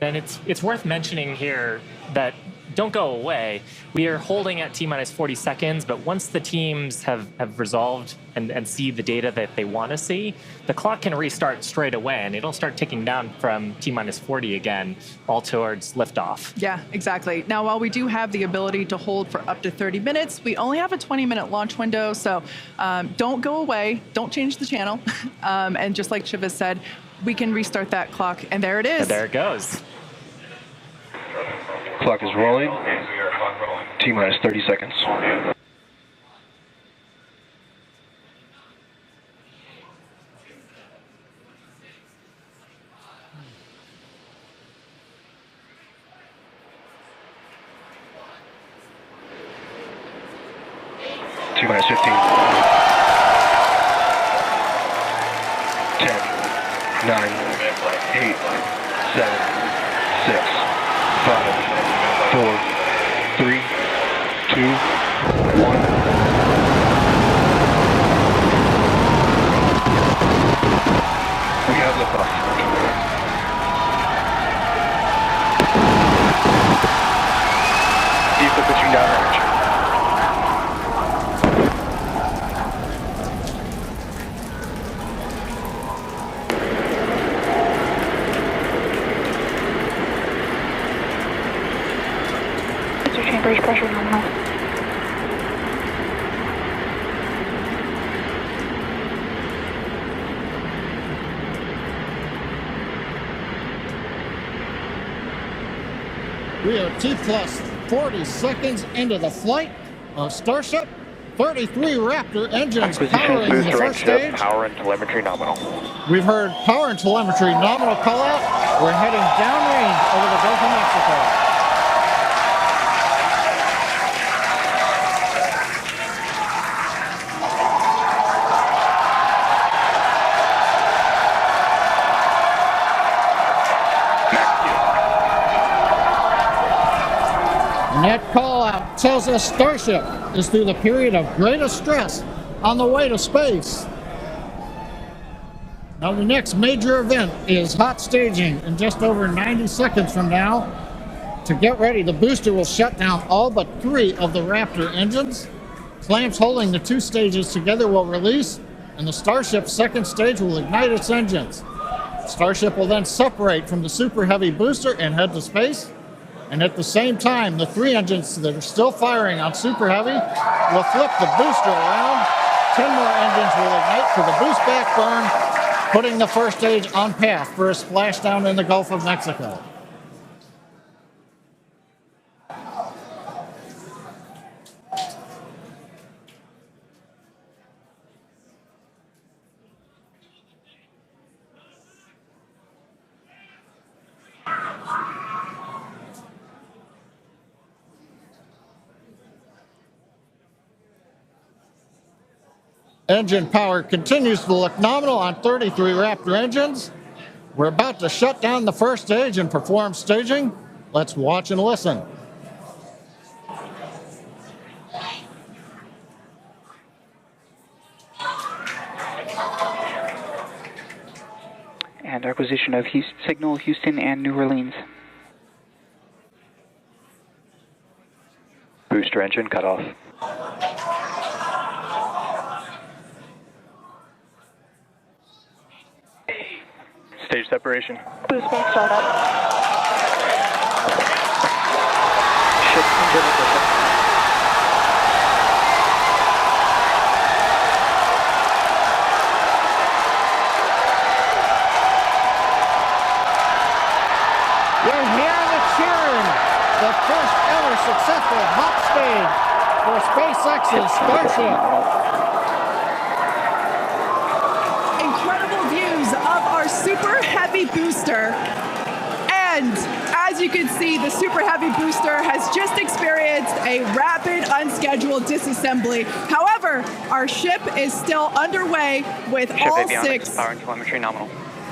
And it's worth mentioning here that don't go away. We are holding at T-minus 40 seconds, but once the teams have resolved and see the data that they want to see, the clock can restart straight away, and it'll start ticking down from T-minus 40 again, all towards liftoff. Yeah, exactly. Now, while we do have the ability to hold for up to 30 minutes, we only have a 20-minute launch window, so don't go away, don't change the channel, and just like Shiva said, we can restart that clock, and there it is. And there it goes. Clock is rolling. T-minus 30 seconds. T-minus 15. 10, 9, 8, 7, 6, 5, 4, 3, 2, 1. We have liftoff. Vehicle pitching downrange. Chambers pressure nominal. We are T-plus 40 seconds into the flight of Starship. 33 Raptor engines powering the first stage. Power and telemetry nominal. We've heard power and telemetry nominal call out. We're heading downrange over the Gulf of Mexico. And that call out tells us Starship is through the period of greatest stress on the way to space. Now the next major event is hot staging in just over 90 seconds from now. To get ready, the booster will shut down all but 3 of the Raptor engines. Clamps holding the 2 stages together will release, and the Starship's second stage will ignite its engines. Starship will then separate from the Super Heavy booster and head to space. And at the same time, the 3 engines that are still firing on Super Heavy will flip the booster around. 10 more engines will ignite for the boost back burn, putting the first stage on path for a splashdown in the Gulf of Mexico. Engine power continues to look nominal on 33 Raptor engines. We're about to shut down the first stage and perform staging. Let's watch and listen. And acquisition of signal Houston and New Orleans. Booster engine cut off. Stage separation. Boost back startup. Ship engine ignition. We're hearing the cheering. The first ever successful hot stage for SpaceX's Starship. Incredible views of our Super Heavy booster. And as you can see, the Super Heavy booster has just experienced a rapid, unscheduled disassembly. However, our ship is still underway with Ship all avionics, 6. Power and telemetry nominal.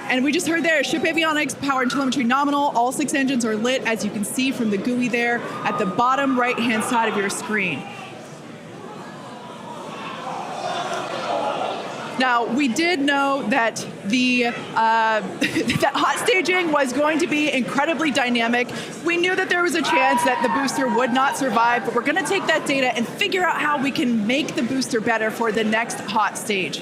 And we just heard there, ship avionics, power and telemetry nominal. All 6 engines are lit, as you can see from the GUI there at the bottom right-hand side of your screen. Now, we did know that the that hot staging was going to be incredibly dynamic. We knew that there was a chance that the booster would not survive, but we're going to take that data and figure out how we can make the booster better for the next hot stage.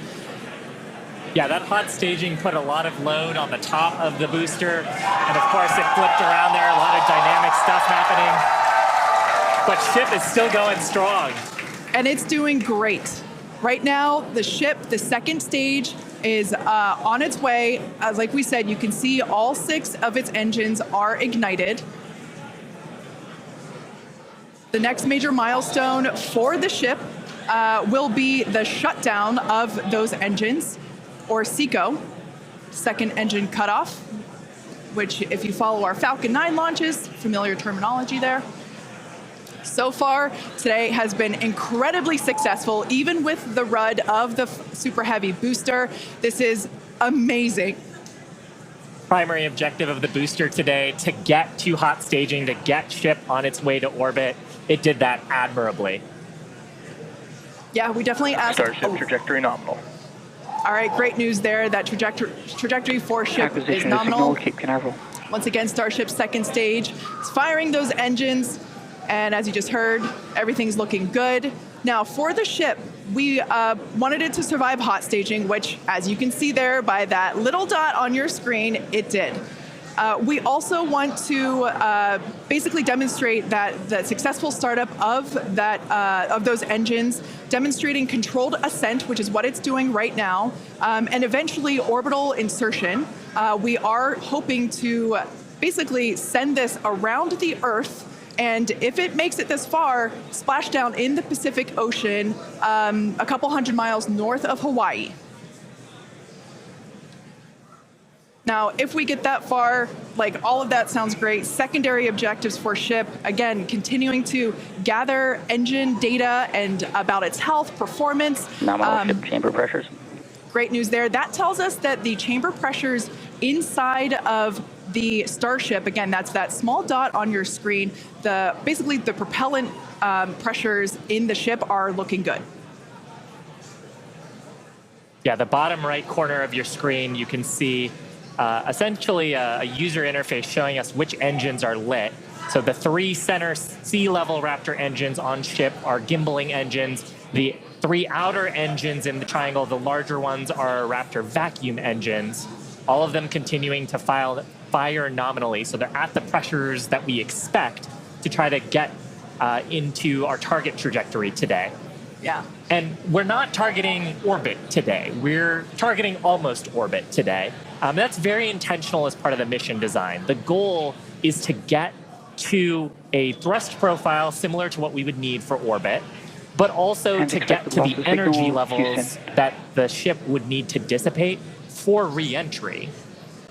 Yeah, that hot staging put a lot of load on the top of the booster, and of course it flipped around there, a lot of dynamic stuff happening. But ship is still going strong. And it's doing great. Right now, the ship, the second stage, is on its way. Like we said, you can see all 6 of its engines are ignited. The next major milestone for the ship will be the shutdown of those engines, or SECO, second engine cutoff, which if you follow our Falcon 9 launches, familiar terminology there. So far, today has been incredibly successful, even with the RUD of the Super Heavy booster. This is amazing. Primary objective of the booster today, to get to hot staging, to get ship on its way to orbit. It did that admirably. Yeah, we definitely asked. Starship trajectory nominal. All right, great news there. That trajectory for ship is Acquisition nominal. of signal, Cape Canaveral. Once again, Starship's second stage is firing those engines. And as you just heard, everything's looking good. Now, for the ship, we wanted it to survive hot staging, which, as you can see there by that little dot on your screen, it did. We also want to basically demonstrate that the successful startup of those engines, demonstrating controlled ascent, which is what it's doing right now, and eventually orbital insertion. We are hoping to basically send this around the Earth, and if it makes it this far, splash down in the Pacific Ocean, a couple hundred miles north of Hawaii. Now, if we get that far, like, all of that sounds great. Secondary objectives for ship, again, continuing to gather engine data and about its health, performance. Nominal ship chamber pressures. Great news there. That tells us that the chamber pressures inside of the Starship, again, that's that small dot on your screen, basically the propellant pressures in the ship are looking good. Yeah, the bottom right corner of your screen, you can see essentially a user interface showing us which engines are lit. So the 3 center sea level Raptor engines on ship are gimbaling engines. The 3 outer engines in the triangle, the larger ones, are Raptor vacuum engines, all of them continuing to fire nominally. So they're at the pressures that we expect to try to get into our target trajectory today. Yeah. And we're not targeting orbit today. We're targeting almost orbit today. That's very intentional as part of the mission design. The goal is to get to a thrust profile similar to what we would need for orbit, but also to get to the energy levels that the ship would need to dissipate for re-entry.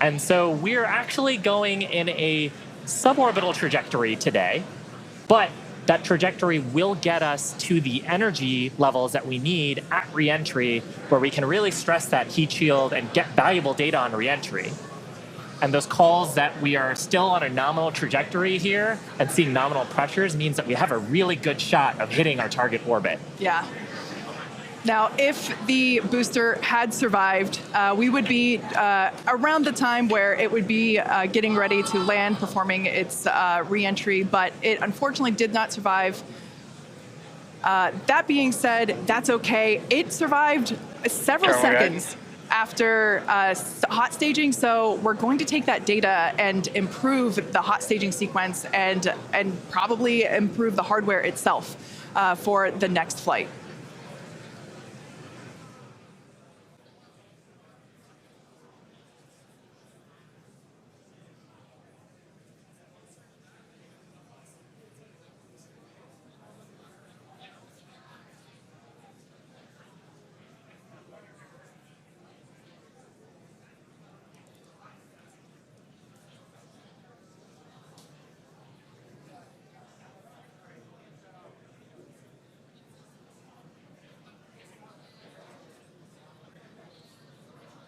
And so we're actually going in a suborbital trajectory today, but that trajectory will get us to the energy levels that we need at re-entry, where we can really stress that heat shield and get valuable data on re-entry. And those calls that we are still on a nominal trajectory here and seeing nominal pressures means that we have a really good shot of hitting our target orbit. Yeah. Now, if the booster had survived, we would be around the time where it would be getting ready to land, performing its re-entry, but it unfortunately did not survive. That being said, that's okay. It survived several seconds after hot staging, so we're going to take that data and improve the hot staging sequence and probably improve the hardware itself for the next flight.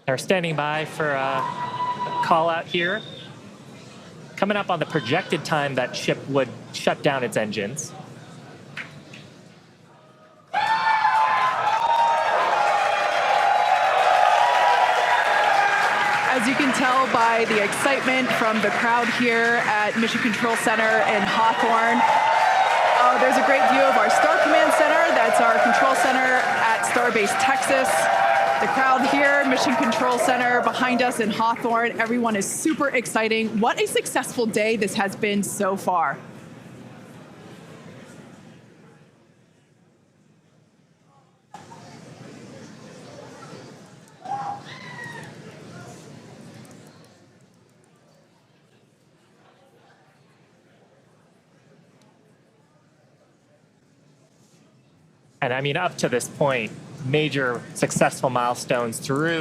They're standing by for a call out here. Coming up on the projected time that ship would shut down its engines. As you can tell by the excitement from the crowd here at Mission Control Center in Hawthorne, there's a great view of our Star Command Center. That's our control center at Starbase Texas. The crowd here, Mission Control Center behind us in Hawthorne. Everyone is super exciting. What a successful day this has been so far. And I mean, up to this point, major successful milestones through